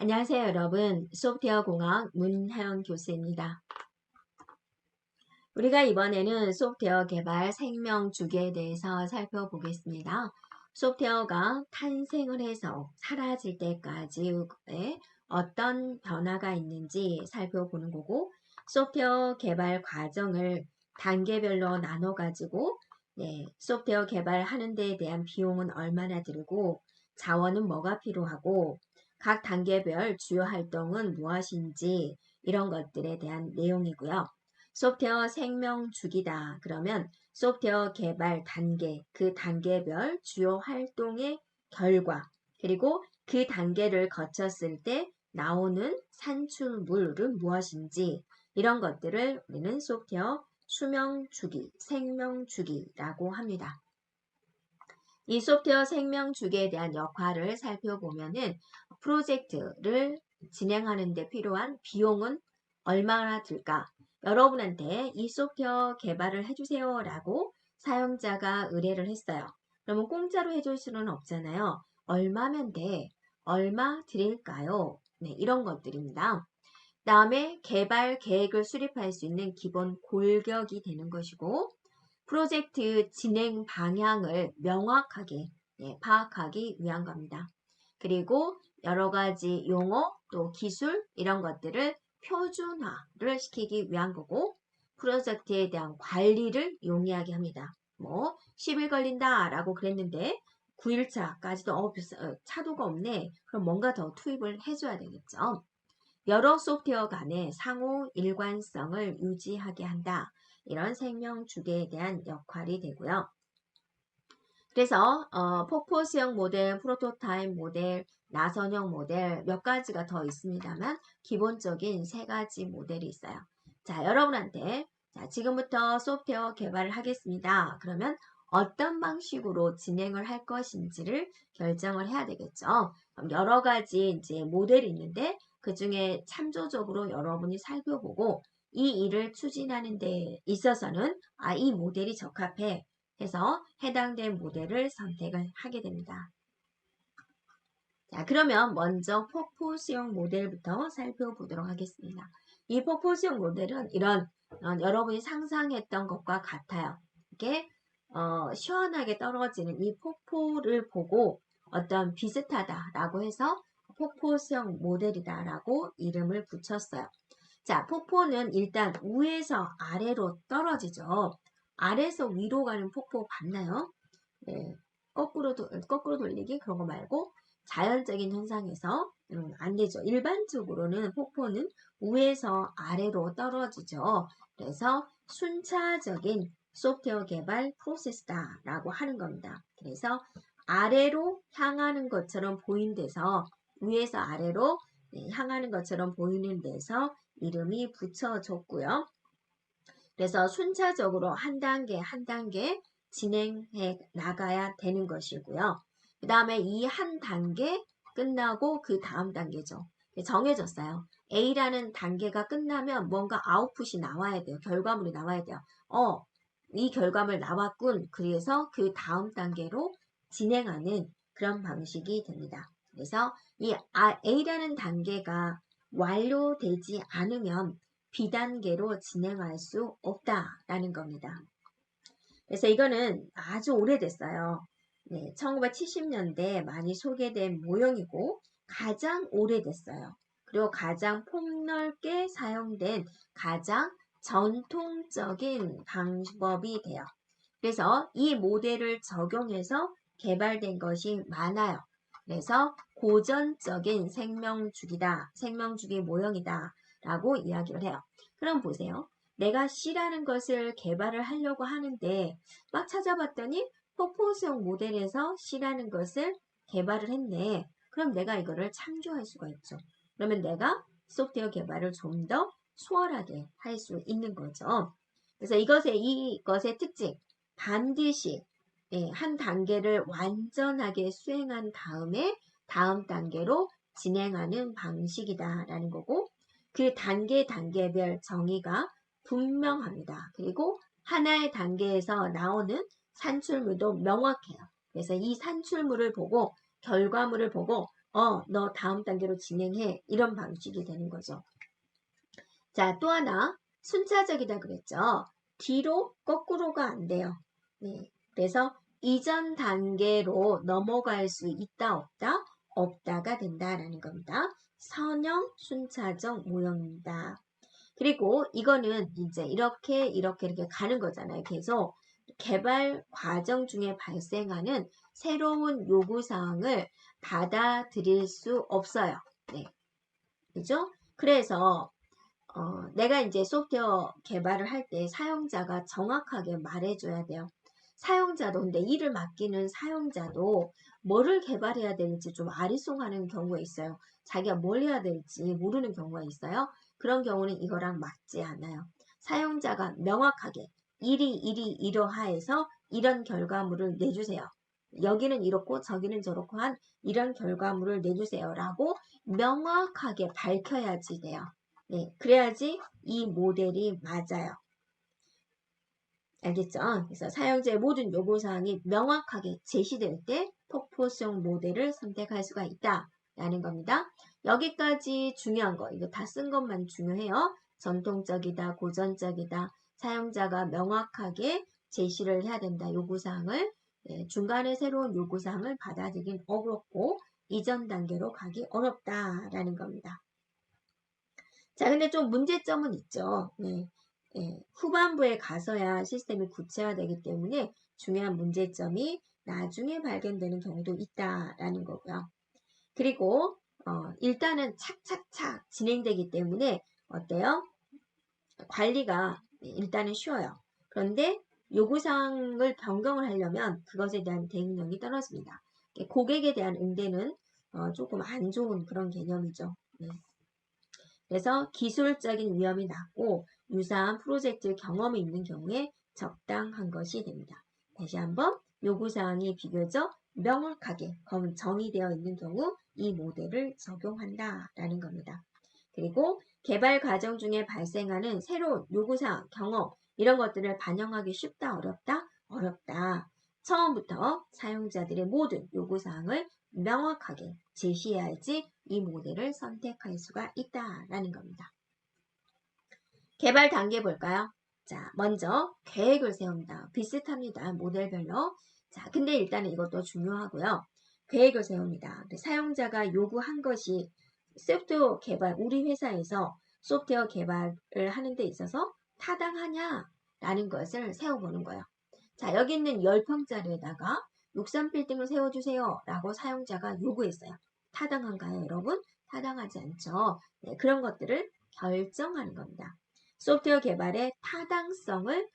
안녕하세요, 여러분. 소프트웨어 공학 문하영 교수입니다. 우리가 이번에는 소프트웨어 개발 생명 주기에 대해서 살펴보겠습니다. 소프트웨어가 탄생을 해서 사라질 때까지 어떤 변화가 있는지 살펴보는 거고, 소프트웨어 개발 과정을 단계별로 나눠가지고 소프트웨어 개발하는 데에 대한 비용은 얼마나 들고 자원은 뭐가 필요하고 각 단계별 주요 활동은 무엇인지 이런 것들에 대한 내용이고요. 소프트웨어 생명 주기다. 그러면 소프트웨어 개발 단계, 그 단계별 주요 활동의 결과, 그리고 그 단계를 거쳤을 때 나오는 산출물은 무엇인지 이런 것들을 우리는 소프트웨어 수명 주기, 생명 주기라고 합니다. 이 소프트웨어 생명 주기에 대한 역할을 살펴보면은 프로젝트를 진행하는 데 필요한 비용은 얼마나 들까? 여러분한테 이 소프트웨어 개발을 해주세요 라고 사용자가 의뢰를 했어요. 그러면 공짜로 해줄 수는 없잖아요. 얼마면 돼? 얼마 드릴까요? 네, 이런 것들입니다. 다음에 개발 계획을 수립할 수 있는 기본 골격이 되는 것이고 프로젝트 진행 방향을 명확하게 파악하기 위한 겁니다. 그리고 여러 가지 용어 또 기술 이런 것들을 표준화를 시키기 위한 거고 프로젝트에 대한 관리를 용이하게 합니다. 뭐 10일 걸린다 라고 그랬는데 9일차까지도 차도가 없네. 그럼 뭔가 더 투입을 해줘야 되겠죠. 여러 소프트웨어 간의 상호 일관성을 유지하게 한다. 이런 생명 주기에 대한 역할이 되고요. 그래서 폭포수형 모델, 프로토타입 모델, 나선형 모델 몇 가지가 더 있습니다만 기본적인 세 가지 모델이 있어요. 자, 여러분한테 지금부터 소프트웨어 개발을 하겠습니다. 그러면 어떤 방식으로 진행을 할 것인지를 결정을 해야 되겠죠. 그럼 여러 가지 이제 모델이 있는데 그 중에 참조적으로 여러분이 살펴보고 이 일을 추진하는 데 있어서는 이 모델이 적합해 해서 해당된 모델을 선택을 하게 됩니다. 자, 그러면 먼저 폭포수형 모델부터 살펴보도록 하겠습니다. 이 폭포수형 모델은 이런 여러분이 상상했던 것과 같아요. 이게 시원하게 떨어지는 이 폭포를 보고 어떤 비슷하다라고 해서 폭포수형 모델이다라고 이름을 붙였어요. 자, 폭포는 일단 위에서 아래로 떨어지죠. 아래에서 위로 가는 폭포 봤나요? 네, 거꾸로 돌리기 그런 거 말고 자연적인 현상에서 안 되죠. 일반적으로는 폭포는 위에서 아래로 떨어지죠. 그래서 순차적인 소프트웨어 개발 프로세스다라고 하는 겁니다. 그래서 아래로 향하는 것처럼 보인 데서 위에서 아래로 향하는 것처럼 보이는 데서 이름이 붙여졌고요. 그래서 순차적으로 한 단계 한 단계 진행해 나가야 되는 것이고요. 그 다음에 이 한 단계 끝나고 그 다음 단계죠. 정해졌어요. A라는 단계가 끝나면 뭔가 아웃풋이 나와야 돼요. 결과물이 나와야 돼요. 이 결과물 나왔군. 그래서 그 다음 단계로 진행하는 그런 방식이 됩니다. 그래서 이 A라는 단계가 완료되지 않으면 B단계로 진행할 수 없다라는 겁니다. 그래서 이거는 아주 오래됐어요. 네, 1970년대에 많이 소개된 모형이고 가장 오래됐어요. 그리고 가장 폭넓게 사용된 가장 전통적인 방법이 돼요. 그래서 이 모델을 적용해서 개발된 것이 많아요. 그래서 고전적인 생명주기다, 생명주기 모형이다 라고 이야기를 해요. 그럼 보세요. 내가 C라는 것을 개발을 하려고 하는데 막 찾아봤더니 폭포수형 모델에서 C라는 것을 개발을 했네. 그럼 내가 이거를 참조할 수가 있죠. 그러면 내가 소프트웨어 개발을 좀 더 수월하게 할 수 있는 거죠. 그래서 이것의 특징, 반드시 한 단계를 완전하게 수행한 다음에 다음 단계로 진행하는 방식이다라는 거고 그 단계별 정의가 분명합니다. 그리고 하나의 단계에서 나오는 산출물도 명확해요. 그래서 이 산출물을 보고 결과물을 보고 너 다음 단계로 진행해. 이런 방식이 되는 거죠. 자, 또 하나 순차적이다 그랬죠. 뒤로 거꾸로가 안 돼요. 네, 그래서 이전 단계로 넘어갈 수 있다 없다? 없다가 된다라는 겁니다. 선형 순차적 모형입니다. 그리고 이거는 이제 이렇게 가는 거잖아요. 계속 개발 과정 중에 발생하는 새로운 요구사항을 받아들일 수 없어요. 네. 그죠? 그래서 내가 이제 소프트웨어 개발을 할 때 사용자가 정확하게 말해줘야 돼요. 사용자도 근데 일을 맡기는 사용자도 뭐를 개발해야 될지 좀 아리송하는 경우가 있어요. 자기가 뭘 해야 될지 모르는 경우가 있어요. 그런 경우는 이거랑 맞지 않아요. 사용자가 명확하게 일이 이러하여서 이런 결과물을 내주세요. 여기는 이렇고 저기는 저렇고 한 이런 결과물을 내주세요 라고 명확하게 밝혀야지 돼요. 네, 그래야지 이 모델이 맞아요. 알겠죠? 그래서 사용자의 모든 요구사항이 명확하게 제시될 때 폭포성 모델을 선택할 수가 있다라는 겁니다. 여기까지 중요한 거, 이거 다 쓴 것만 중요해요. 전통적이다, 고전적이다, 사용자가 명확하게 제시를 해야 된다, 요구사항을. 네, 중간에 새로운 요구사항을 받아들이긴 어렵고 이전 단계로 가기 어렵다라는 겁니다. 자, 근데 좀 문제점은 있죠. 네. 예, 후반부에 가서야 시스템이 구체화되기 때문에 중요한 문제점이 나중에 발견되는 경우도 있다라는 거고요. 그리고 일단은 착착착 진행되기 때문에 어때요? 관리가 일단은 쉬워요. 그런데 요구사항을 변경을 하려면 그것에 대한 대응력이 떨어집니다. 고객에 대한 응대는 조금 안 좋은 그런 개념이죠. 네. 그래서 기술적인 위험이 낮고 유사한 프로젝트 경험이 있는 경우에 적당한 것이 됩니다. 다시 한번 요구사항이 비교적 명확하게 정의되어 있는 경우 이 모델을 적용한다라는 겁니다. 그리고 개발 과정 중에 발생하는 새로운 요구사항, 경험 이런 것들을 반영하기 쉽다, 어렵다? 어렵다. 처음부터 사용자들의 모든 요구사항을 명확하게 제시해야지 이 모델을 선택할 수가 있다라는 겁니다. 개발 단계 볼까요? 자, 먼저 계획을 세웁니다. 비슷합니다. 모델별로. 자, 근데 일단은 이것도 중요하고요. 계획을 세웁니다. 사용자가 요구한 것이 소프트웨어 개발, 우리 회사에서 소프트웨어 개발을 하는 데 있어서 타당하냐라는 것을 세워보는 거예요. 자, 여기 있는 10평짜리에다가 63빌딩을 세워주세요 라고 사용자가 요구했어요. 타당한가요, 여러분? 타당하지 않죠. 네, 그런 것들을 결정하는 겁니다. 소프트웨어 개발의 타당성을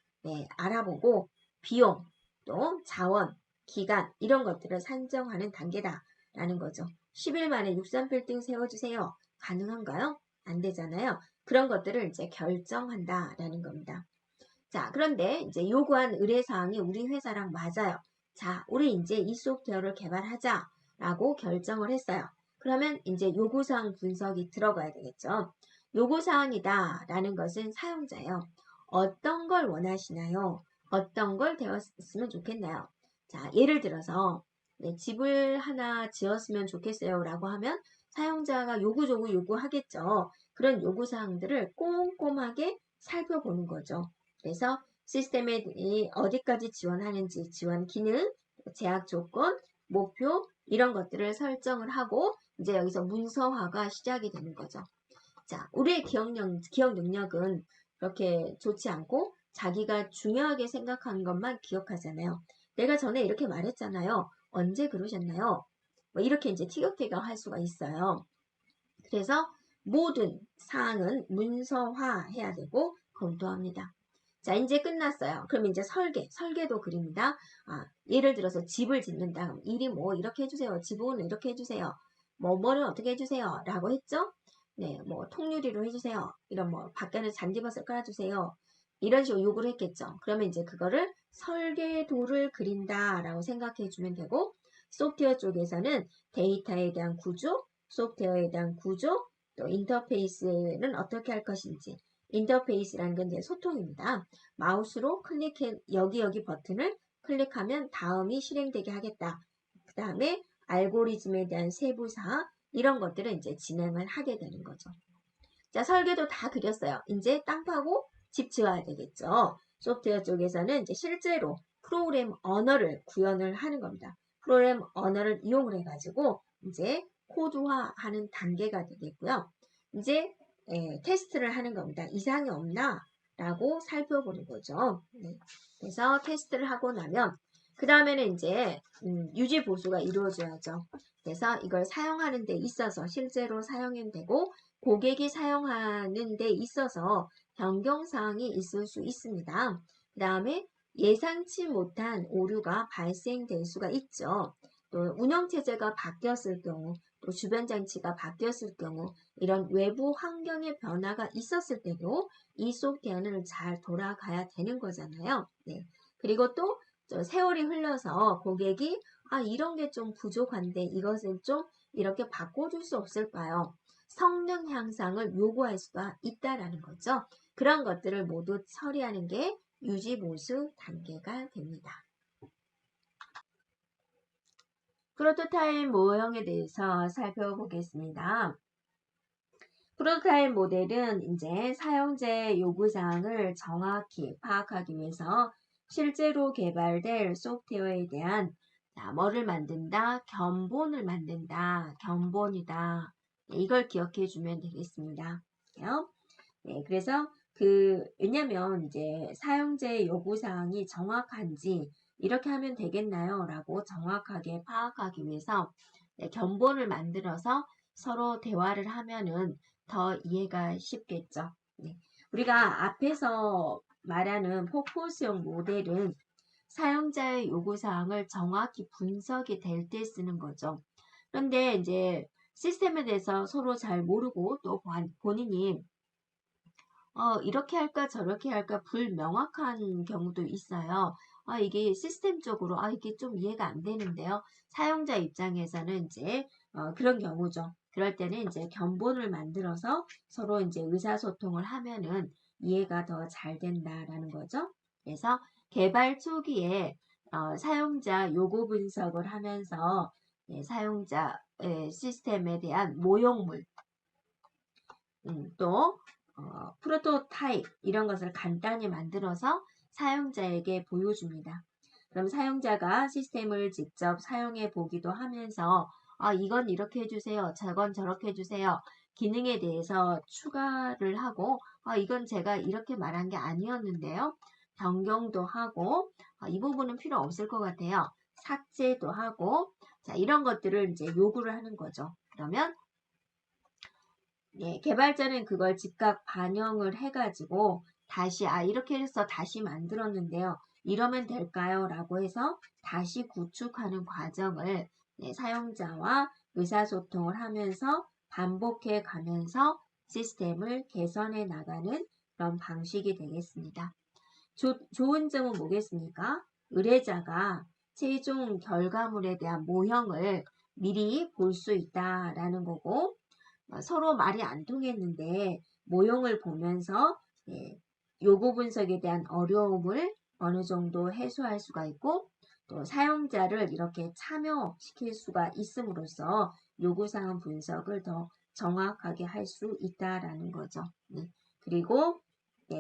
알아보고 비용, 또 자원, 기간 이런 것들을 산정하는 단계다라는 거죠. 10일 만에 63빌딩 세워주세요. 가능한가요? 안 되잖아요. 그런 것들을 이제 결정한다라는 겁니다. 자, 그런데 이제 요구한 의뢰사항이 우리 회사랑 맞아요. 자, 우리 이제 이 소프트웨어를 개발하자라고 결정을 했어요. 그러면 이제 요구사항 분석이 들어가야 되겠죠. 요구사항이다 라는 것은 사용자예요. 어떤 걸 원하시나요? 어떤 걸 되었으면 좋겠나요? 자, 예를 들어서 집을 하나 지었으면 좋겠어요 라고 하면 사용자가 요구하겠죠. 그런 요구사항들을 꼼꼼하게 살펴보는 거죠. 그래서 시스템에 어디까지 지원하는지, 지원 기능, 제약 조건, 목표 이런 것들을 설정을 하고 이제 여기서 문서화가 시작이 되는 거죠. 자, 우리의 기억 능력은 그렇게 좋지 않고 자기가 중요하게 생각하는 것만 기억하잖아요. 내가 전에 이렇게 말했잖아요. 언제 그러셨나요? 뭐 이렇게 이제 티격태격 할 수가 있어요. 그래서 모든 사항은 문서화해야 되고 검토합니다. 자, 이제 끝났어요. 그럼 이제 설계도 그립니다. 예를 들어서 집을 짓는다. 일이 뭐 이렇게 해주세요. 지붕은 이렇게 해주세요. 뭐를 어떻게 해주세요. 라고 했죠? 네, 뭐 통유리로 해주세요. 이런 뭐 밖에는 잔디밭을 깔아주세요. 이런 식으로 요구를 했겠죠. 그러면 이제 그거를 설계도를 그린다라고 생각해 주면 되고 소프트웨어 쪽에서는 데이터에 대한 구조, 소프트웨어에 대한 구조, 또 인터페이스는 어떻게 할 것인지 인터페이스라는 건 이제 소통입니다. 마우스로 여기 버튼을 클릭하면 다음이 실행되게 하겠다. 그 다음에 알고리즘에 대한 세부사 이런 것들을 이제 진행을 하게 되는 거죠. 자, 설계도 다 그렸어요. 이제 땅 파고 집 지어야 되겠죠. 소프트웨어 쪽에서는 이제 실제로 프로그램 언어를 구현을 하는 겁니다. 프로그램 언어를 이용을 해가지고 이제 코드화하는 단계가 되겠고요. 이제 테스트를 하는 겁니다. 이상이 없나? 라고 살펴보는 거죠. 네. 그래서 테스트를 하고 나면 그 다음에는 이제 유지 보수가 이루어져야죠. 그래서 이걸 사용하는 데 있어서 실제로 사용이 되고 고객이 사용하는 데 있어서 변경사항이 있을 수 있습니다. 그 다음에 예상치 못한 오류가 발생될 수가 있죠. 또 운영체제가 바뀌었을 경우, 또 주변 장치가 바뀌었을 경우, 이런 외부 환경의 변화가 있었을 때도 이 소프트웨어는 잘 돌아가야 되는 거잖아요. 네. 그리고 또 세월이 흘러서 고객이 이런 게 좀 부족한데 이것을 좀 이렇게 바꿔줄 수 없을까요? 성능 향상을 요구할 수가 있다라는 거죠. 그런 것들을 모두 처리하는 게 유지보수 단계가 됩니다. 프로토타입 모형에 대해서 살펴보겠습니다. 프로토타입 모델은 이제 사용자의 요구사항을 정확히 파악하기 위해서 실제로 개발될 소프트웨어에 대한 뭐를 만든다? 견본을 만든다. 견본이다. 네, 이걸 기억해 주면 되겠습니다. 네, 그래서 왜냐면 이제 사용자의 요구사항이 정확한지 이렇게 하면 되겠나요? 라고 정확하게 파악하기 위해서 견본을 만들어서 서로 대화를 하면은 더 이해가 쉽겠죠. 네. 우리가 앞에서 말하는 포포스형 모델은 사용자의 요구사항을 정확히 분석이 될 때 쓰는 거죠. 그런데 이제 시스템에 대해서 서로 잘 모르고 또 본인이 이렇게 할까 저렇게 할까 불명확한 경우도 있어요. 이게 시스템적으로 이게 좀 이해가 안 되는데요. 사용자 입장에서는 이제 그런 경우죠. 그럴 때는 이제 견본을 만들어서 서로 이제 의사소통을 하면은 이해가 더 잘 된다라는 거죠. 그래서 개발 초기에 사용자 요구 분석을 하면서 사용자 시스템에 대한 모형물 또 프로토타입 이런 것을 간단히 만들어서 사용자에게 보여줍니다. 그럼 사용자가 시스템을 직접 사용해 보기도 하면서 이건 이렇게 해주세요. 저건 저렇게 해주세요. 기능에 대해서 추가를 하고 이건 제가 이렇게 말한 게 아니었는데요. 변경도 하고 이 부분은 필요 없을 것 같아요. 삭제도 하고 자 이런 것들을 이제 요구를 하는 거죠. 그러면 개발자는 그걸 즉각 반영을 해가지고 다시 이렇게 해서 다시 만들었는데요. 이러면 될까요? 라고 해서 다시 구축하는 과정을 사용자와 의사소통을 하면서 반복해 가면서 시스템을 개선해 나가는 그런 방식이 되겠습니다. 좋은 점은 뭐겠습니까? 의뢰자가 최종 결과물에 대한 모형을 미리 볼 수 있다라는 거고 서로 말이 안 통했는데 모형을 보면서 요구 분석에 대한 어려움을 어느 정도 해소할 수가 있고 또 사용자를 이렇게 참여시킬 수가 있음으로써 요구사항 분석을 더 정확하게 할 수 있다라는 거죠. 그리고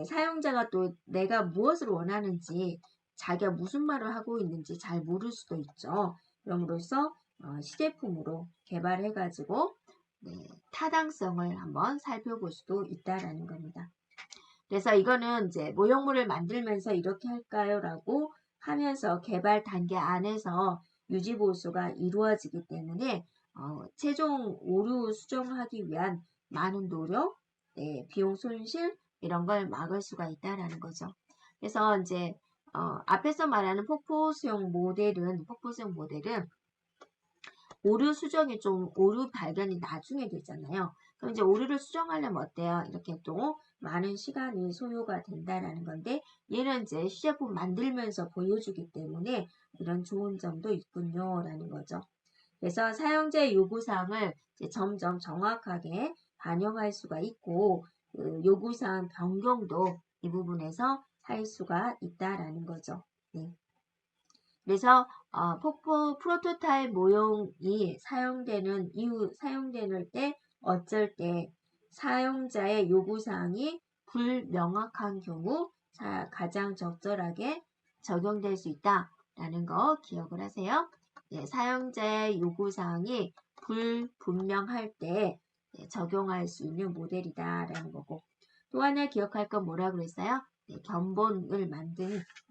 사용자가 또 내가 무엇을 원하는지 자기가 무슨 말을 하고 있는지 잘 모를 수도 있죠. 그럼으로써 시제품으로 개발해가지고 타당성을 한번 살펴볼 수도 있다라는 겁니다. 그래서 이거는 이제 모형물을 만들면서 이렇게 할까요? 라고 하면서 개발 단계 안에서 유지보수가 이루어지기 때문에 최종 오류 수정하기 위한 많은 노력, 비용 손실 이런 걸 막을 수가 있다라는 거죠. 그래서 이제 앞에서 말하는 폭포수용 모델은 오류 수정이 오류 발견이 나중에 되잖아요. 그럼 이제 오류를 수정하려면 어때요? 이렇게 또 많은 시간이 소요가 된다라는 건데 얘는 이제 시제품 만들면서 보여주기 때문에 이런 좋은 점도 있군요. 라는 거죠. 그래서 사용자의 요구사항을 점점 정확하게 반영할 수가 있고 요구사항 변경도 이 부분에서 할 수가 있다라는 거죠. 그래서 프로토타입 모형이 사용되는 때 어쩔 때 사용자의 요구사항이 불명확한 경우 가장 적절하게 적용될 수 있다라는 거 기억을 하세요. 네, 사용자의 요구사항이 불분명할 때 적용할 수 있는 모델이다라는 거고, 또 하나 기억할 건 뭐라 그랬어요? 네, 견본을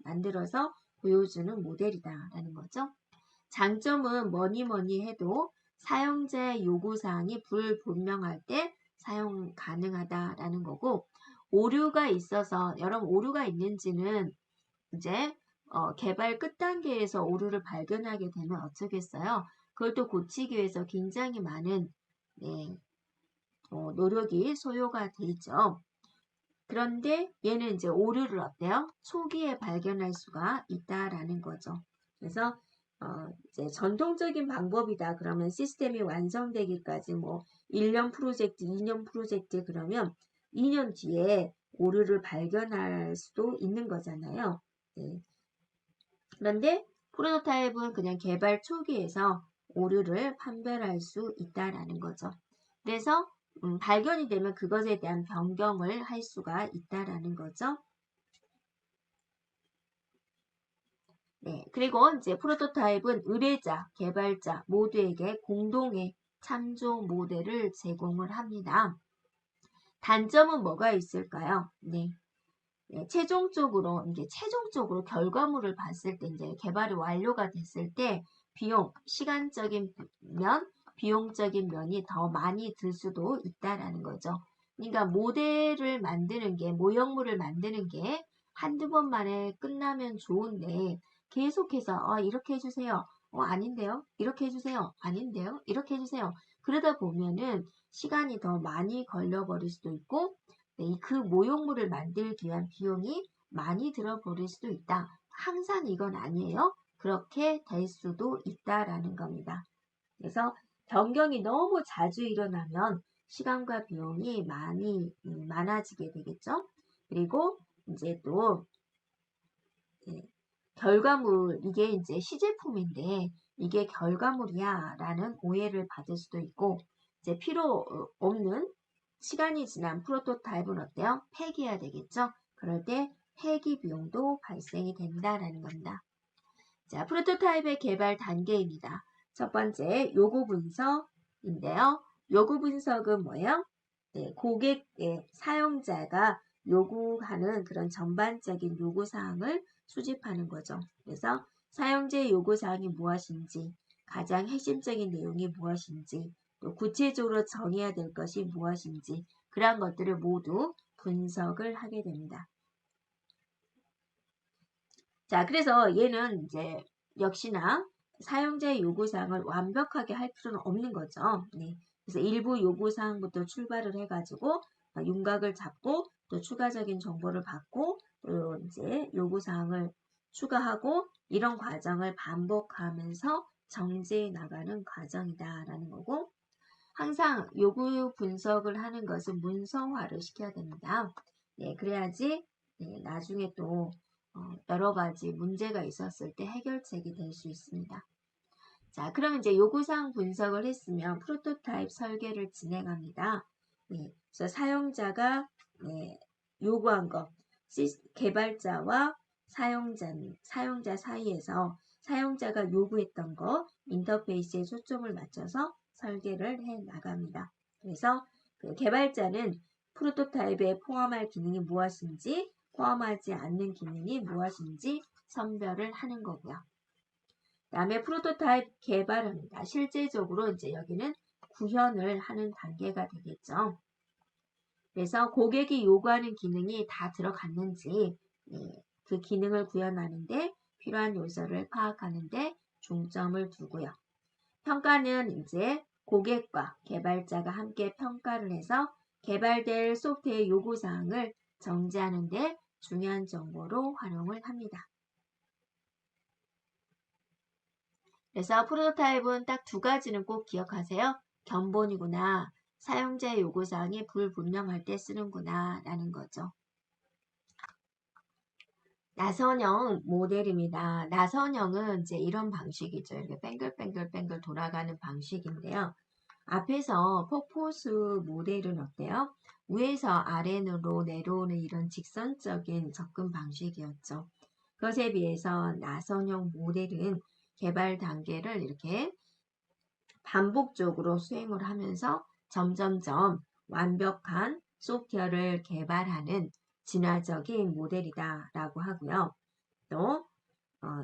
만들어서 보여주는 모델이다라는 거죠. 장점은 뭐니 해도 사용자의 요구사항이 불분명할 때 사용 가능하다라는 거고, 오류가 있어서 여러분 오류가 있는지는 이제 개발 끝 단계에서 오류를 발견하게 되면 어쩌겠어요. 그걸 또 고치기 위해서 굉장히 많은 노력이 소요가 되죠. 그런데 얘는 이제 오류를 어때요? 초기에 발견할 수가 있다라는 거죠. 그래서 이제 전통적인 방법이다. 그러면 시스템이 완성되기까지 뭐 1년 프로젝트, 2년 프로젝트 그러면 2년 뒤에 오류를 발견할 수도 있는 거잖아요. 네. 그런데 프로토타입은 그냥 개발 초기에서 오류를 판별할 수 있다라는 거죠. 그래서 발견이 되면 그것에 대한 변경을 할 수가 있다라는 거죠. 네, 그리고 이제 프로토타입은 의뢰자, 개발자 모두에게 공동의 참조 모델을 제공을 합니다. 단점은 뭐가 있을까요? 네. 최종적으로 결과물을 봤을 때 이제 개발이 완료가 됐을 때 시간적인 면, 비용적인 면이 더 많이 들 수도 있다라는 거죠. 그러니까 모형물을 만드는 게 한두 번 만에 끝나면 좋은데 계속해서 이렇게 해주세요. 아닌데요? 이렇게 해주세요. 아닌데요? 이렇게 해주세요. 그러다 보면은 시간이 더 많이 걸려버릴 수도 있고 그 모형물을 만들기 위한 비용이 많이 들어버릴 수도 있다. 항상 이건 아니에요. 그렇게 될 수도 있다라는 겁니다. 그래서 변경이 너무 자주 일어나면 시간과 비용이 많이 많아지게 되겠죠. 그리고 이제 또 결과물, 이게 이제 시제품인데 이게 결과물이야 라는 오해를 받을 수도 있고, 이제 필요 없는 시간이 지난 프로토타입은 어때요? 폐기해야 되겠죠? 그럴 때 폐기 비용도 발생이 된다라는 겁니다. 자, 프로토타입의 개발 단계입니다. 첫 번째, 요구 분석인데요. 요구 분석은 뭐예요? 네, 사용자가 요구하는 그런 전반적인 요구사항을 수집하는 거죠. 그래서 사용자의 요구사항이 무엇인지, 가장 핵심적인 내용이 무엇인지, 또 구체적으로 정해야 될 것이 무엇인지, 그러한 것들을 모두 분석을 하게 됩니다. 자, 그래서 얘는 이제 역시나 사용자의 요구사항을 완벽하게 할 필요는 없는 거죠. 네. 그래서 일부 요구사항부터 출발을 해가지고 윤곽을 잡고 또 추가적인 정보를 받고 또 이제 요구사항을 추가하고 이런 과정을 반복하면서 정지해 나가는 과정이다라는 거고, 항상 요구 분석을 하는 것은 문서화를 시켜야 됩니다. 네, 그래야지 나중에 또 여러 가지 문제가 있었을 때 해결책이 될 수 있습니다. 자, 그럼 이제 요구사항 분석을 했으면 프로토타입 설계를 진행합니다. 네, 그래서 사용자가 요구한 것, 개발자와 사용자 사이에서 사용자가 요구했던 것, 인터페이스에 초점을 맞춰서 설계를 해 나갑니다. 그래서 그 개발자는 프로토타입에 포함할 기능이 무엇인지, 포함하지 않는 기능이 무엇인지 선별을 하는 거고요. 다음에 프로토타입 개발합니다. 실제적으로 이제 여기는 구현을 하는 단계가 되겠죠. 그래서 고객이 요구하는 기능이 다 들어갔는지 그 기능을 구현하는데 필요한 요소를 파악하는데 중점을 두고요. 평가는 이제 고객과 개발자가 함께 평가를 해서 개발될 소프트웨어 요구사항을 정지하는 데 중요한 정보로 활용을 합니다. 그래서 프로토타입은 딱 두 가지는 꼭 기억하세요. 견본이구나. 사용자의 요구사항이 불분명할 때 쓰는구나 라는 거죠. 나선형 모델입니다. 나선형은 이제 이런 방식이죠. 이렇게 뱅글뱅글 돌아가는 방식인데요. 앞에서 폭포수 모델은 어때요? 위에서 아래로 내려오는 이런 직선적인 접근 방식이었죠. 그것에 비해서 나선형 모델은 개발 단계를 이렇게 반복적으로 수행을 하면서 점점점 완벽한 소프트웨어를 개발하는 진화적인 모델이다라고 하고요. 또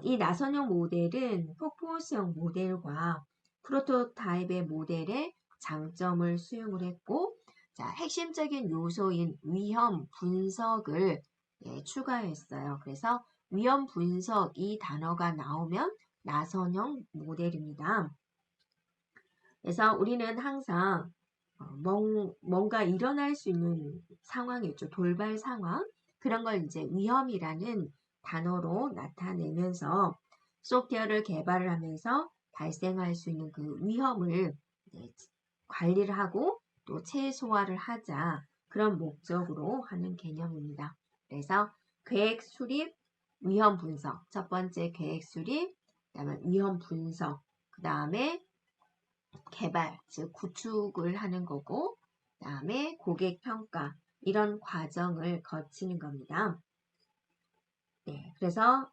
이 나선형 모델은 폭포수형 모델과 프로토타입의 모델의 장점을 수용을 했고, 자, 핵심적인 요소인 위험 분석을 추가했어요. 그래서 위험 분석 이 단어가 나오면 나선형 모델입니다. 그래서 우리는 항상 뭔가 일어날 수 있는 상황이 있죠. 돌발 상황. 그런 걸 이제 위험이라는 단어로 나타내면서 소프트웨어를 개발을 하면서 발생할 수 있는 그 위험을 관리를 하고 또 최소화를 하자. 그런 목적으로 하는 개념입니다. 그래서 계획 수립, 위험 분석. 첫 번째 계획 수립, 그다음에 위험 분석, 그 다음에 개발, 즉 구축을 하는 거고, 그 다음에 고객 평가 이런 과정을 거치는 겁니다. 네, 그래서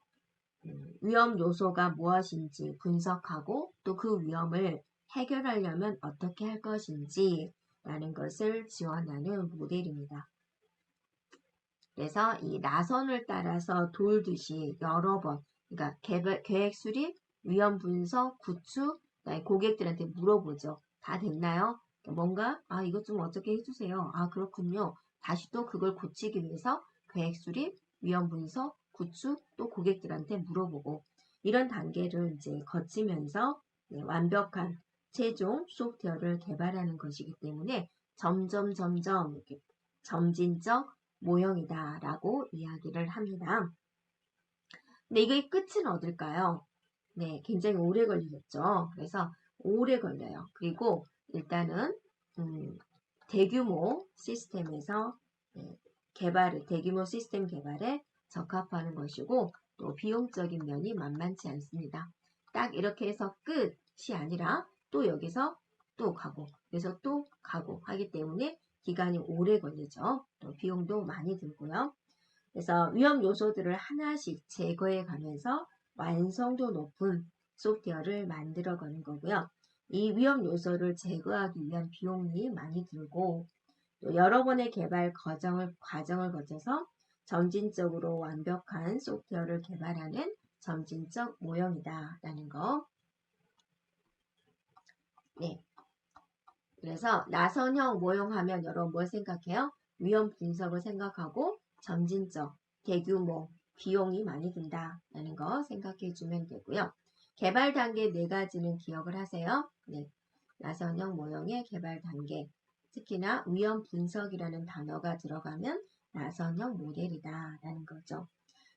위험 요소가 무엇인지 분석하고 또 그 위험을 해결하려면 어떻게 할 것인지 라는 것을 지원하는 모델입니다. 그래서 이 나선을 따라서 돌듯이 여러 번, 그러니까 계획 수립, 위험 분석, 구축, 고객들한테 물어보죠. 다 됐나요? 뭔가, 이것 좀 어떻게 해주세요. 그렇군요. 다시 또 그걸 고치기 위해서 계획 수립, 위험 분석, 구축, 또 고객들한테 물어보고, 이런 단계를 이제 거치면서 완벽한 최종 소프트웨어를 개발하는 것이기 때문에 점점 이렇게 점진적 모형이다라고 이야기를 합니다. 근데 이게 끝은 어딜까요? 네, 굉장히 오래 걸리겠죠. 그래서 오래 걸려요. 그리고 일단은 대규모 시스템에서 대규모 시스템 개발에 적합하는 것이고 또 비용적인 면이 만만치 않습니다. 딱 이렇게 해서 끝이 아니라 또 여기서 또 가고 그래서 또 가고 하기 때문에 기간이 오래 걸리죠. 또 비용도 많이 들고요. 그래서 위험 요소들을 하나씩 제거해 가면서 완성도 높은 소프트웨어를 만들어 가는 거고요. 이 위험 요소를 제거하기 위한 비용이 많이 들고 또 여러 번의 개발 과정을 거쳐서 점진적으로 완벽한 소프트웨어를 개발하는 점진적 모형이다라는 거. 네. 그래서 나선형 모형하면 여러분 뭘 생각해요? 위험 분석을 생각하고 점진적, 대규모, 비용이 많이 든다라는 거 생각해 주면 되고요. 개발 단계 4가지는 기억을 하세요. 네. 나선형 모형의 개발 단계. 특히나 위험 분석이라는 단어가 들어가면 나선형 모델이다라는 거죠.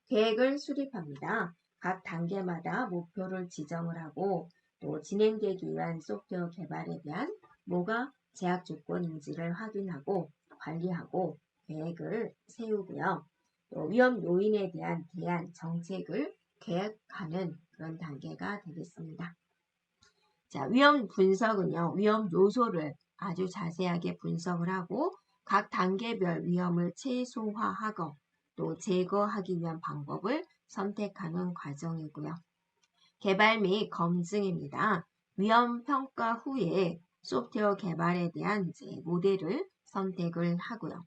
계획을 수립합니다. 각 단계마다 목표를 지정을 하고 또 진행되기 위한 소프트웨어 개발에 대한 뭐가 제약 조건인지를 확인하고 관리하고 계획을 세우고요. 또 위험 요인에 대한 대안 정책을 계획하는 그런 단계가 되겠습니다. 자, 위험 분석은요. 위험 요소를 아주 자세하게 분석을 하고 각 단계별 위험을 최소화하고 또 제거하기 위한 방법을 선택하는 과정이고요. 개발 및 검증입니다. 위험 평가 후에 소프트웨어 개발에 대한 모델을 선택을 하고요.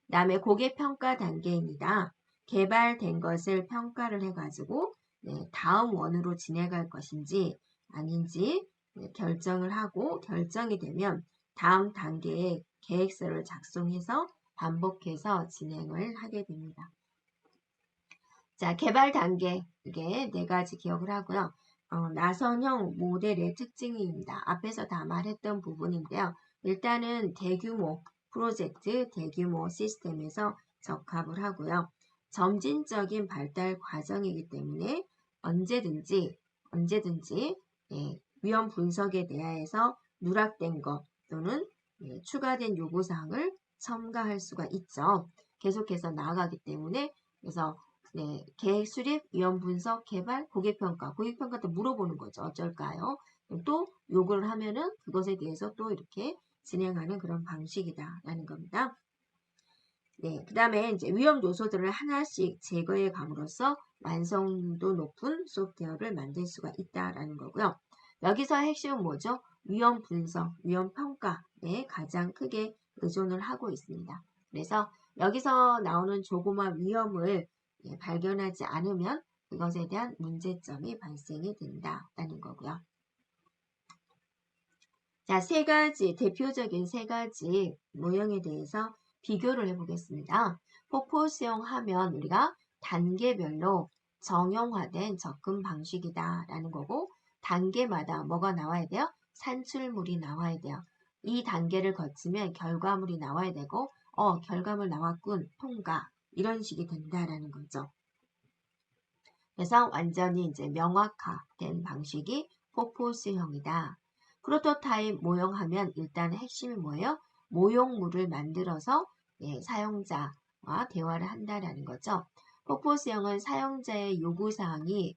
그 다음에 고객 평가 단계입니다. 개발된 것을 평가를 해가지고 다음 원으로 진행할 것인지 아닌지 결정을 하고 결정이 되면 다음 단계의 계획서를 작성해서 반복해서 진행을 하게 됩니다. 자, 개발 단계 이게 4가지 기억을 하고요. 나선형 모델의 특징입니다. 앞에서 다 말했던 부분인데요. 일단은 대규모 프로젝트, 대규모 시스템에서 적합을 하고요. 점진적인 발달 과정이기 때문에 언제든지 위험 분석에 대하여서 누락된 것 또는 추가된 요구사항을 첨가할 수가 있죠. 계속해서 나아가기 때문에 그래서 네, 계획 수립, 위험 분석, 개발, 고객평가. 고객평가 때 물어보는 거죠. 어쩔까요? 또 요구를 하면은 그것에 대해서 또 이렇게 진행하는 그런 방식이다라는 겁니다. 네, 그 다음에 이제 위험 요소들을 하나씩 제거해 감으로써 완성도 높은 소프트웨어를 만들 수가 있다라는 거고요. 여기서 핵심은 뭐죠? 위험 분석, 위험 평가에 가장 크게 의존을 하고 있습니다. 그래서 여기서 나오는 조그만 위험을 발견하지 않으면 그것에 대한 문제점이 발생이 된다라는 거고요. 자, 대표적인 세 가지 모형에 대해서 비교를 해보겠습니다. 폭포수용 하면 우리가 단계별로 정형화된 접근 방식이다라는 거고, 단계마다 뭐가 나와야 돼요? 산출물이 나와야 돼요. 이 단계를 거치면 결과물이 나와야 되고, 결과물 나왔군, 통과. 이런 식이 된다라는 거죠. 그래서 완전히 이제 명확화된 방식이 폭포수형이다. 프로토타입 모형하면 일단 핵심이 뭐예요? 모형물을 만들어서 사용자와 대화를 한다라는 거죠. 폭포수형은 사용자의 요구사항이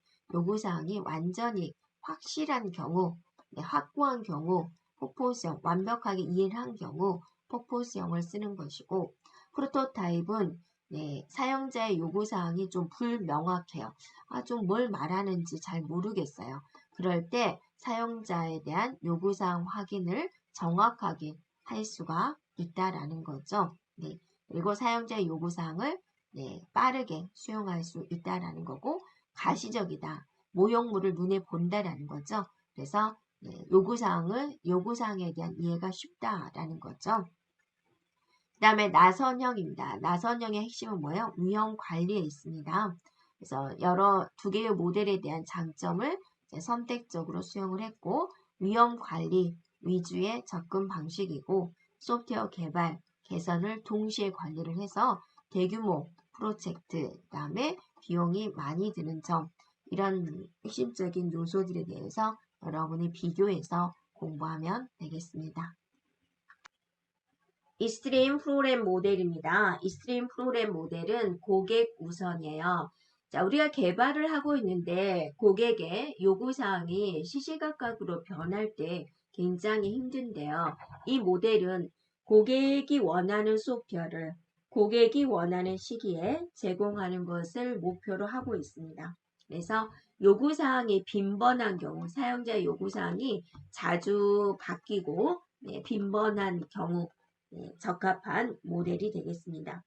완전히 확실한 경우, 확고한 경우, 폭포수형, 완벽하게 이해를 한 경우 폭포수형을 쓰는 것이고, 프로토타입은 사용자의 요구사항이 좀 불명확해요. 좀 뭘 말하는지 잘 모르겠어요. 그럴 때 사용자에 대한 요구사항 확인을 정확하게 할 수가 있다라는 거죠. 네. 그리고 사용자의 요구사항을 빠르게 수용할 수 있다라는 거고, 가시적이다. 모형물을 눈에 본다라는 거죠. 그래서 요구사항에 대한 이해가 쉽다라는 거죠. 그 다음에 나선형입니다. 나선형의 핵심은 뭐예요? 위험 관리에 있습니다. 그래서 두 개의 모델에 대한 장점을 선택적으로 수용을 했고, 위험 관리 위주의 접근 방식이고, 소프트웨어 개발, 개선을 동시에 관리를 해서 대규모 프로젝트, 그 다음에 비용이 많이 드는 점, 이런 핵심적인 요소들에 대해서 여러분이 비교해서 공부하면 되겠습니다. 이스트림 프로그램 모델입니다. 이스트림 프로그램 모델은 고객 우선이에요. 자, 우리가 개발을 하고 있는데 고객의 요구사항이 시시각각으로 변할 때 굉장히 힘든데요. 이 모델은 고객이 원하는 소프트웨어를 고객이 원하는 시기에 제공하는 것을 목표로 하고 있습니다. 그래서 요구사항이 빈번한 경우, 사용자 요구사항이 자주 바뀌고 빈번한 경우 적합한 모델이 되겠습니다.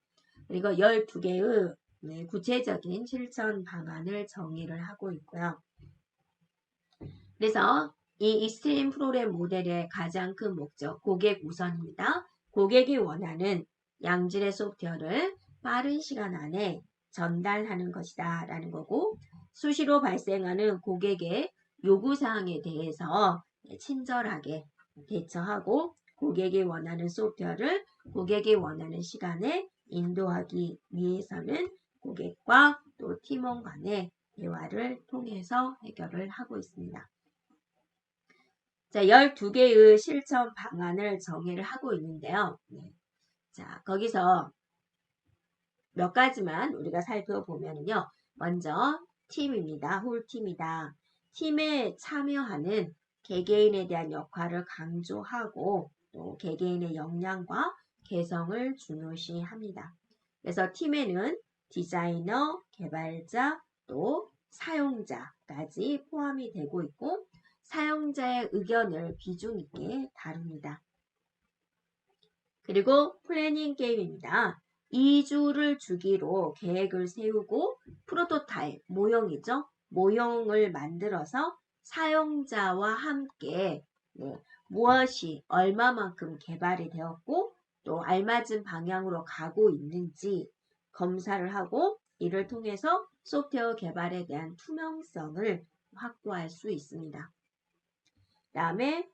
그리고 12개의 구체적인 실천 방안을 정의를 하고 있고요. 그래서 이 익스트림 프로그램 모델의 가장 큰 목적, 고객 우선입니다. 고객이 원하는 양질의 소프트웨어를 빠른 시간 안에 전달하는 것이다 라는 거고, 수시로 발생하는 고객의 요구사항에 대해서 친절하게 대처하고, 고객이 원하는 소프트웨어를 고객이 원하는 시간에 인도하기 위해서는 고객과 또 팀원 간의 대화를 통해서 해결을 하고 있습니다. 자, 12개의 실천 방안을 정의를 하고 있는데요. 자, 거기서 몇 가지만 우리가 살펴보면요. 먼저 팀입니다. 홀팀이다. 팀에 참여하는 개개인에 대한 역할을 강조하고 또 개개인의 역량과 개성을 중요시합니다. 그래서 팀에는 디자이너, 개발자, 또 사용자까지 포함이 되고 있고, 사용자의 의견을 비중 있게 다룹니다. 그리고 플래닝 게임입니다. 2주를 주기로 계획을 세우고 프로토타입, 모형이죠. 모형을 만들어서 사용자와 함께 무엇이 얼마만큼 개발이 되었고 또 알맞은 방향으로 가고 있는지 검사를 하고, 이를 통해서 소프트웨어 개발에 대한 투명성을 확보할 수 있습니다. 그 다음에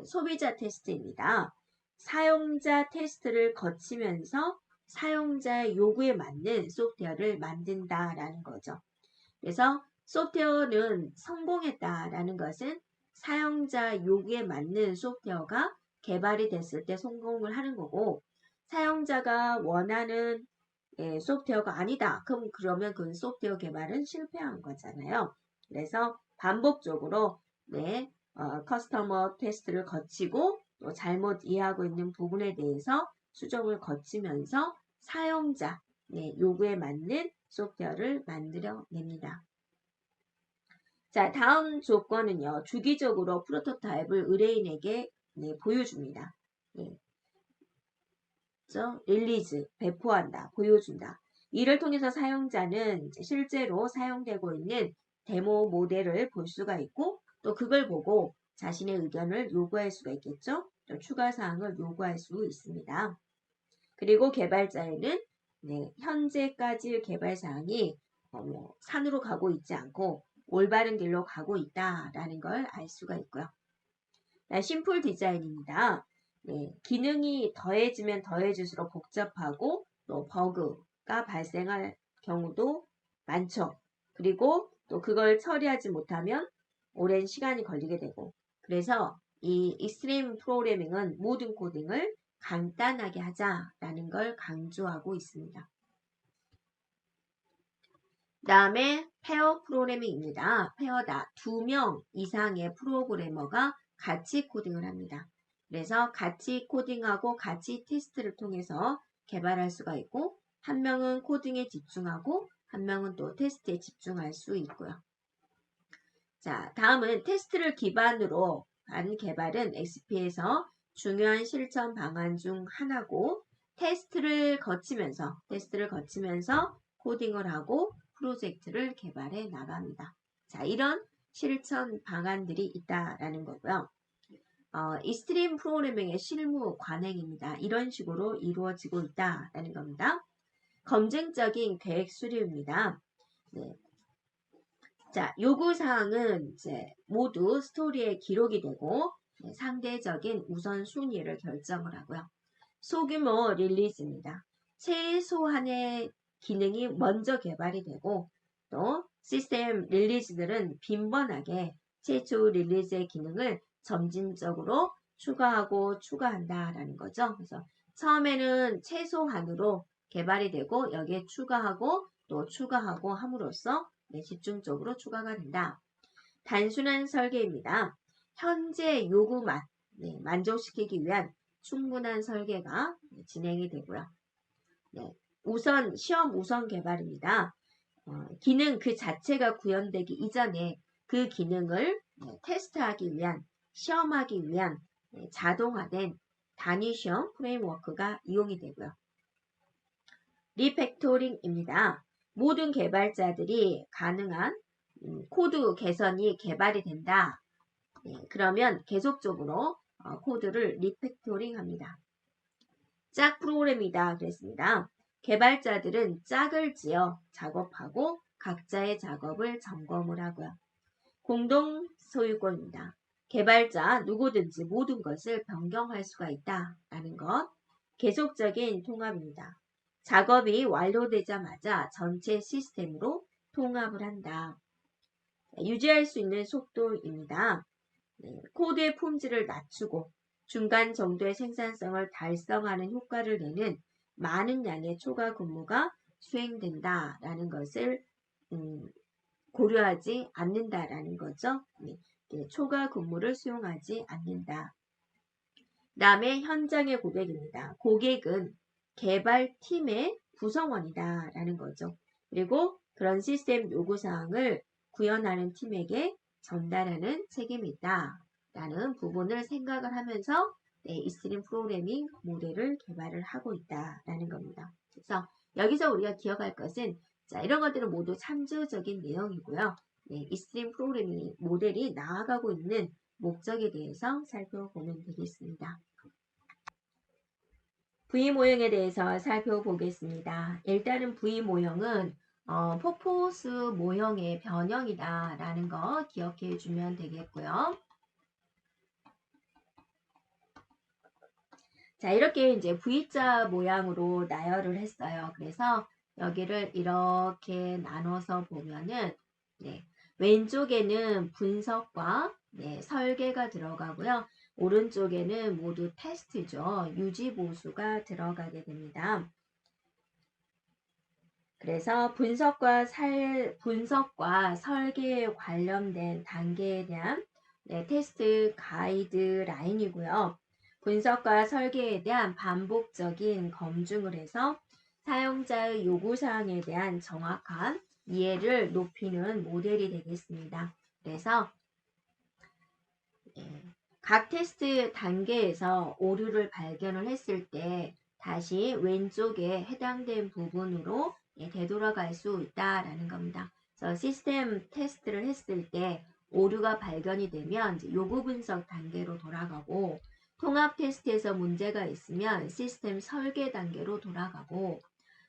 소비자 테스트입니다. 사용자 테스트를 거치면서 사용자의 요구에 맞는 소프트웨어를 만든다라는 거죠. 그래서 소프트웨어는 성공했다라는 것은 사용자 요구에 맞는 소프트웨어가 개발이 됐을 때 성공을 하는 거고, 사용자가 원하는 소프트웨어가 아니다. 그러면 그 소프트웨어 개발은 실패한 거잖아요. 그래서 반복적으로 커스터머 테스트를 거치고 또 잘못 이해하고 있는 부분에 대해서 수정을 거치면서 사용자 요구에 맞는 소프트웨어를 만들어냅니다. 자, 다음 조건은요. 주기적으로 프로토타입을 의뢰인에게 보여줍니다. 릴리즈, 배포한다, 보여준다. 이를 통해서 사용자는 실제로 사용되고 있는 데모 모델을 볼 수가 있고 또 그걸 보고 자신의 의견을 요구할 수가 있겠죠. 또 추가 사항을 요구할 수 있습니다. 그리고 개발자에는 현재까지의 개발 사항이 산으로 가고 있지 않고 올바른 길로 가고 있다라는 걸 알 수가 있고요. 심플 디자인입니다. 기능이 더해지면 더해질수록 복잡하고 또 버그가 발생할 경우도 많죠. 그리고 또 그걸 처리하지 못하면 오랜 시간이 걸리게 되고 그래서 이 익스트림 프로그래밍은 모든 코딩을 간단하게 하자라는 걸 강조하고 있습니다. 다음에 페어 프로그래밍입니다. 페어다. 2명 이상의 프로그래머가 같이 코딩을 합니다. 그래서 같이 코딩하고 같이 테스트를 통해서 개발할 수가 있고 한 명은 코딩에 집중하고 한 명은 또 테스트에 집중할 수 있고요. 자, 다음은 테스트를 기반으로 한 개발은 XP에서 중요한 실천 방안 중 하나고 테스트를 거치면서 코딩을 하고 프로젝트를 개발해 나갑니다. 자, 이런 실천 방안들이 있다라는 거고요. 익스트림 프로그래밍의 실무 관행입니다. 이런 식으로 이루어지고 있다라는 겁니다. 검증적인 계획 수립입니다. 자, 요구사항은 이제 모두 스토리에 기록이 되고 상대적인 우선순위를 결정을 하고요. 소규모 릴리즈입니다. 최소한의 기능이 먼저 개발이 되고 또 시스템 릴리즈들은 빈번하게 최초 릴리즈의 기능을 점진적으로 추가한다라는 거죠. 그래서 처음에는 최소한으로 개발이 되고 여기에 추가하고 또 추가하고 함으로써 집중적으로 추가가 된다. 단순한 설계입니다. 현재 요구만 만족시키기 위한 충분한 설계가 진행이 되고요. 시험 우선 개발입니다. 기능 그 자체가 구현되기 이전에 그 기능을 테스트하기 위한, 시험하기 위한 자동화된 단위 시험 프레임워크가 이용이 되고요. 리팩토링입니다. 모든 개발자들이 가능한 코드 개선이 개발이 된다. 그러면 계속적으로 코드를 리팩토링 합니다. 짝 프로그램이다 그랬습니다. 개발자들은 짝을 지어 작업하고 각자의 작업을 점검을 하고요. 공동 소유권입니다. 개발자 누구든지 모든 것을 변경할 수가 있다라는 것. 계속적인 통합입니다. 작업이 완료되자마자 전체 시스템으로 통합을 한다. 유지할 수 있는 속도입니다. 코드의 품질을 낮추고 중간 정도의 생산성을 달성하는 효과를 내는 많은 양의 초과 근무가 수행된다라는 것을 고려하지 않는다라는 거죠. 초과 근무를 수용하지 않는다. 다음에 현장의 고객입니다. 고객은 개발팀의 구성원이다라는 거죠. 그리고 그런 시스템 요구사항을 구현하는 팀에게 전달하는 책임이 있다라는 부분을 생각을 하면서 익스트림 프로그래밍 모델을 개발을 하고 있다라는 겁니다. 그래서 여기서 우리가 기억할 것은 이런 것들은 모두 참조적인 내용이고요. 익스트림 프로그래밍 모델이 나아가고 있는 목적에 대해서 살펴보면 되겠습니다. V 모형에 대해서 살펴보겠습니다. 일단은 V 모형은 포포스 모형의 변형이다 라는 거 기억해 주면 되겠고요. 자, 이렇게 이제 V자 모양으로 나열을 했어요. 그래서 여기를 이렇게 나눠서 보면은 왼쪽에는 분석과 설계가 들어가고요. 오른쪽에는 모두 테스트죠. 유지 보수가 들어가게 됩니다. 그래서 분석과 설계에 관련된 단계에 대한 테스트 가이드라인이고요. 분석과 설계에 대한 반복적인 검증을 해서 사용자의 요구사항에 대한 정확한 이해를 높이는 모델이 되겠습니다. 그래서 각 테스트 단계에서 오류를 발견을 했을 때 다시 왼쪽에 해당된 부분으로 되돌아갈 수 있다라는 겁니다. 그래서 시스템 테스트를 했을 때 오류가 발견이 되면 이제 요구 분석 단계로 돌아가고, 통합 테스트에서 문제가 있으면 시스템 설계 단계로 돌아가고,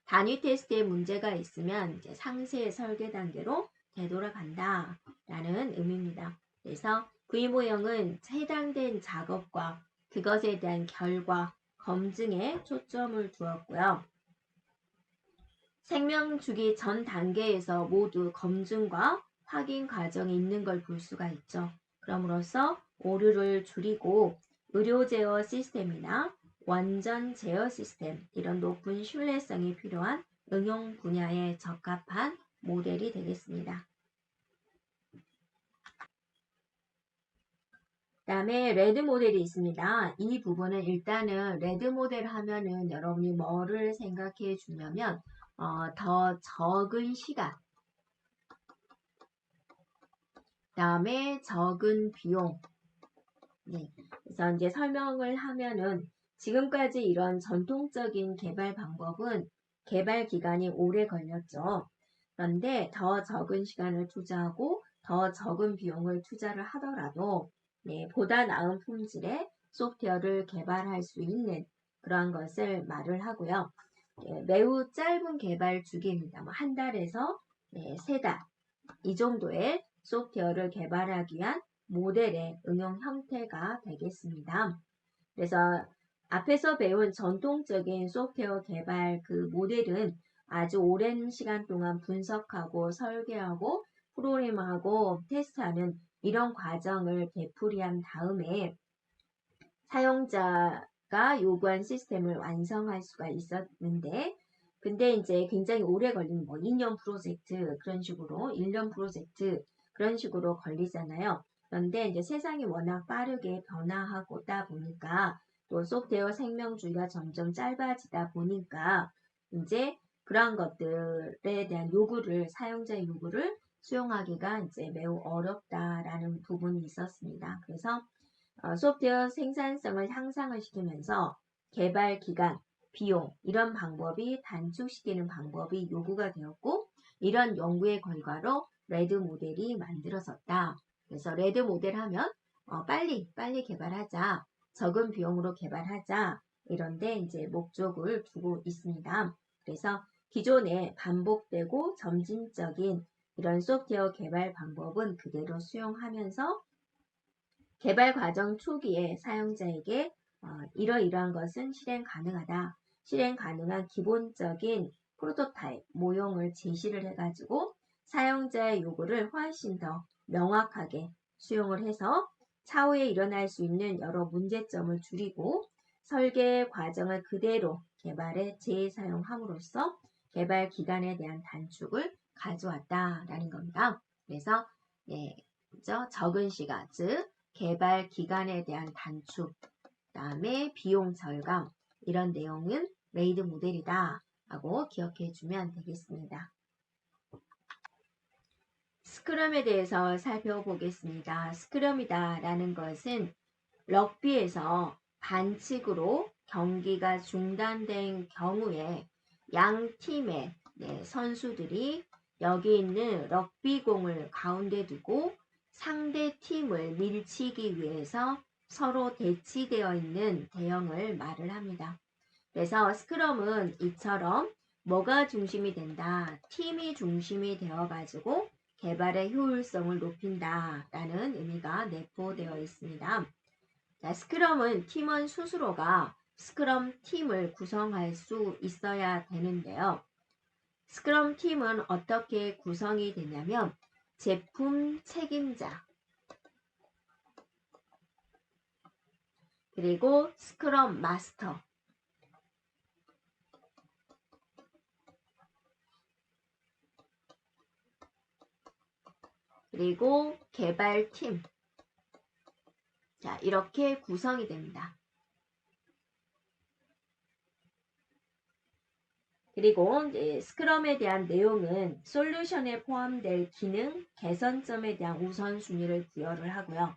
단위 테스트에 문제가 있으면 이제 상세 설계 단계로 되돌아간다라는 의미입니다. 그래서 V모형은 해당된 작업과 그것에 대한 결과, 검증에 초점을 두었고요. 생명주기 전 단계에서 모두 검증과 확인 과정이 있는 걸 볼 수가 있죠. 그럼으로써 오류를 줄이고 의료 제어 시스템이나 원전 제어 시스템, 이런 높은 신뢰성이 필요한 응용 분야에 적합한 모델이 되겠습니다. 그다음에 레드 모델이 있습니다. 이 부분은 일단은 레드 모델 하면은 여러분이 뭐를 생각해 주냐면 더 적은 시간, 그다음에 적은 비용. 네. 그래서 이제 설명을 하면은 지금까지 이런 전통적인 개발 방법은 개발 기간이 오래 걸렸죠. 그런데 더 적은 시간을 투자하고 더 적은 비용을 투자를 하더라도 보다 나은 품질의 소프트웨어를 개발할 수 있는 그런 것을 말을 하고요. 매우 짧은 개발 주기입니다. 한 달에서 3달 이 정도의 소프트웨어를 개발하기 위한 모델의 응용 형태가 되겠습니다. 그래서 앞에서 배운 전통적인 소프트웨어 개발 그 모델은 아주 오랜 시간 동안 분석하고 설계하고 프로그램하고 테스트하는 이런 과정을 되풀이한 다음에 사용자가 요구한 시스템을 완성할 수가 있었는데, 근데 이제 굉장히 오래 걸리는 2년 프로젝트 그런 식으로 1년 프로젝트 그런 식으로 걸리잖아요. 그런데 이제 세상이 워낙 빠르게 변화하고다 보니까 또 소프트웨어 생명주기가 점점 짧아지다 보니까 이제 그러한 것들에 대한 요구를, 사용자의 요구를 수용하기가 이제 매우 어렵다라는 부분이 있었습니다. 그래서 소프트웨어 생산성을 향상을 시키면서 개발 기간, 비용 이런 방법이 단축시키는 방법이 요구가 되었고, 이런 연구의 결과로 레드 모델이 만들어졌다. 그래서 레드 모델 하면 빨리 개발하자, 적은 비용으로 개발하자, 이런데 이제 목적을 두고 있습니다. 그래서 기존에 반복되고 점진적인 이런 소프트웨어 개발 방법은 그대로 수용하면서 개발 과정 초기에 사용자에게 이러이러한 것은 실행 가능하다. 실행 가능한 기본적인 프로토타입, 모형을 제시를 해가지고 사용자의 요구를 훨씬 더 명확하게 수용을 해서 차후에 일어날 수 있는 여러 문제점을 줄이고 설계 과정을 그대로 개발에 재사용함으로써 개발 기간에 대한 단축을 가져왔다라는 겁니다. 그래서 적은 시간, 즉 개발 기간에 대한 단축, 그다음에 비용 절감, 이런 내용은 레이드 모델이다 하고 기억해 주면 되겠습니다. 스크럼에 대해서 살펴보겠습니다. 스크럼이다 라는 것은 럭비에서 반칙으로 경기가 중단된 경우에 양 팀의 선수들이 여기 있는 럭비공을 가운데 두고 상대 팀을 밀치기 위해서 서로 대치되어 있는 대형을 말을 합니다. 그래서 스크럼은 이처럼 뭐가 중심이 된다? 팀이 중심이 되어가지고 개발의 효율성을 높인다라는 의미가 내포되어 있습니다. 자, 스크럼은 팀원 스스로가 스크럼 팀을 구성할 수 있어야 되는데요. 스크럼 팀은 어떻게 구성이 되냐면 제품 책임자, 그리고 스크럼 마스터, 그리고 개발팀. 자, 이렇게 구성이 됩니다. 그리고 이제 스크럼에 대한 내용은 솔루션에 포함될 기능, 개선점에 대한 우선순위를 부여를 하고요.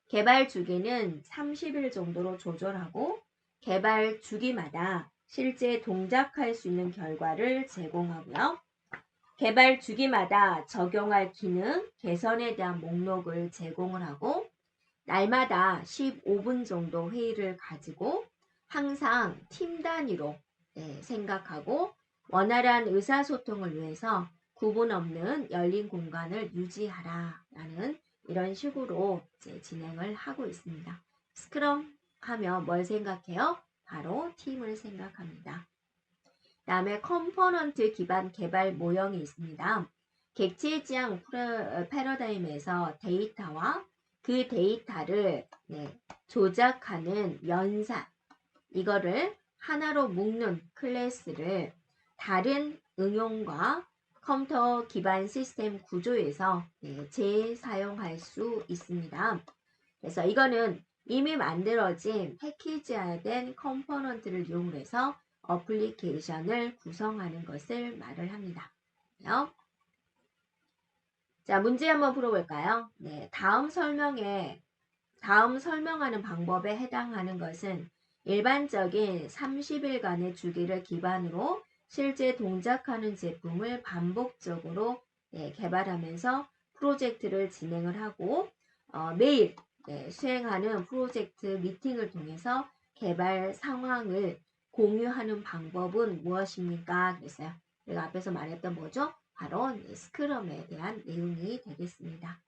개발 주기는 30일 정도로 조절하고 개발 주기마다 실제 동작할 수 있는 결과를 제공하고요. 개발 주기마다 적용할 기능, 개선에 대한 목록을 제공을 하고 날마다 15분 정도 회의를 가지고 항상 팀 단위로 생각하고 원활한 의사소통을 위해서 구분 없는 열린 공간을 유지하라라는 이런 식으로 이제 진행을 하고 있습니다. 스크럼 하면 뭘 생각해요? 바로 팀을 생각합니다. 다음에 컴포넌트 기반 개발 모형이 있습니다. 객체 지향 패러다임에서 데이터와 그 데이터를 조작하는 연산, 이거를 하나로 묶는 클래스를 다른 응용과 컴퓨터 기반 시스템 구조에서 재사용할 수 있습니다. 그래서 이거는 이미 만들어진 패키지화된 컴포넌트를 이용해서 어플리케이션을 구성하는 것을 말을 합니다. 자, 문제 한번 풀어볼까요? 네, 다음 설명하는 방법에 해당하는 것은 일반적인 30일간의 주기를 기반으로 실제 동작하는 제품을 반복적으로 개발하면서 프로젝트를 진행을 하고 매일 수행하는 프로젝트 미팅을 통해서 개발 상황을 공유하는 방법은 무엇입니까? 그랬어요. 제가 앞에서 말했던 뭐죠? 바로 스크럼에 대한 내용이 되겠습니다.